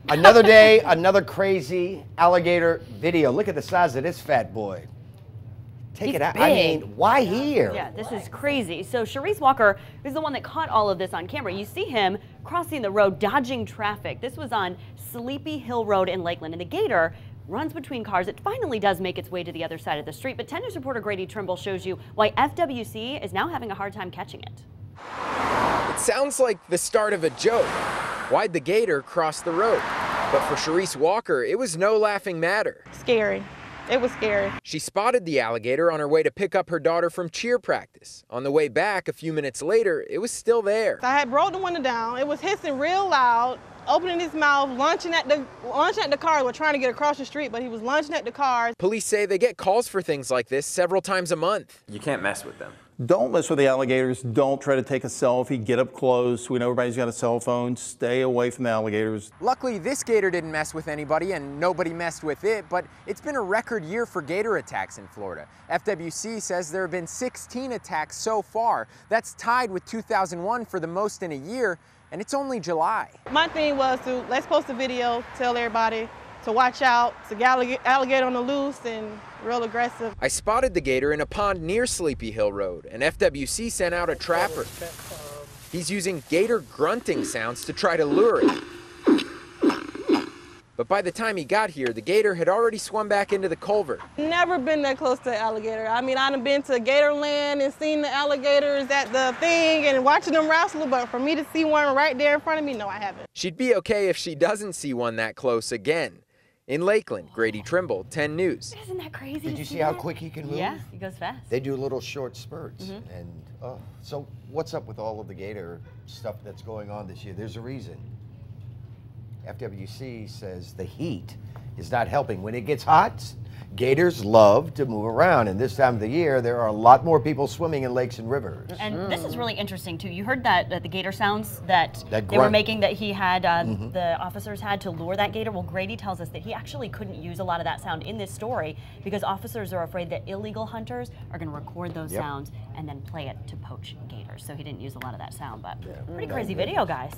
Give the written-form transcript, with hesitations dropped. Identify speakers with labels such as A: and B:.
A: Another day, another crazy alligator video. Look at the size of this fat boy. Take it out.
B: Big.
A: I mean, why here?
B: Yeah, this is crazy. So Sharice Walker is the one that caught all of this on camera. You see him crossing the road, dodging traffic. This was on Sleepy Hill Road in Lakeland, and the gator runs between cars. It finally does make its way to the other side of the street, but 10 News reporter Grady Trimble shows you why FWC is now having a hard time catching it.
C: It sounds like the start of a joke. Why'd the gator cross the road? But for Sharice Walker, it was no laughing matter.
D: Scary. It was scary.
C: She spotted the alligator on her way to pick up her daughter from cheer practice. On the way back, a few minutes later, it was still there.
D: I had broke the window down. It was hissing real loud, opening his mouth, lunging at the car. We're trying to get across the street, but he was lunging at the car.
C: Police say they get calls for things like this several times a month.
E: You can't mess with them.
F: Don't mess with the alligators. Don't try to take a selfie. Get up close. We know everybody's got a cell phone. Stay away from the alligators.
C: Luckily, this gator didn't mess with anybody and nobody messed with it, but it's been a record year for gator attacks in Florida. FWC says there have been 16 attacks so far. That's tied with 2001 for the most in a year, and it's only July.
D: My thing was to let's post a video, tell everybody to watch out. It's a alligator on the loose and real aggressive.
C: I spotted the gator in a pond near Sleepy Hill Road, and FWC sent out a trapper. He's using gator grunting sounds to try to lure it. But by the time he got here, the gator had already swum back into the culvert.
D: Never been that close to an alligator. I mean, I've been to Gatorland and seen the alligators at the thing and watching them wrestle, but for me to see one right there in front of me, no, I haven't.
C: She'd be okay if she doesn't see one that close again. In Lakeland, Grady Trimble, 10 News.
B: Isn't that crazy?
A: Did you see how quick he can move?
B: Yeah, he goes fast.
A: They do little short spurts. And so what's up with all of the gator stuff that's going on this year? There's a reason. FWC says the heat is not helping. When it gets hot, gators love to move around, and this time of the year there are a lot more people swimming in lakes and rivers.
B: And this is really interesting too. You heard that the gator sounds that they were
A: grunt.
B: making, that he had, the officers had to lure that gator. Well, Grady tells us that he actually couldn't use a lot of that sound in this story because officers are afraid that illegal hunters are going to record those sounds and then play it to poach gators. So he didn't use a lot of that sound, but pretty crazy video, guys.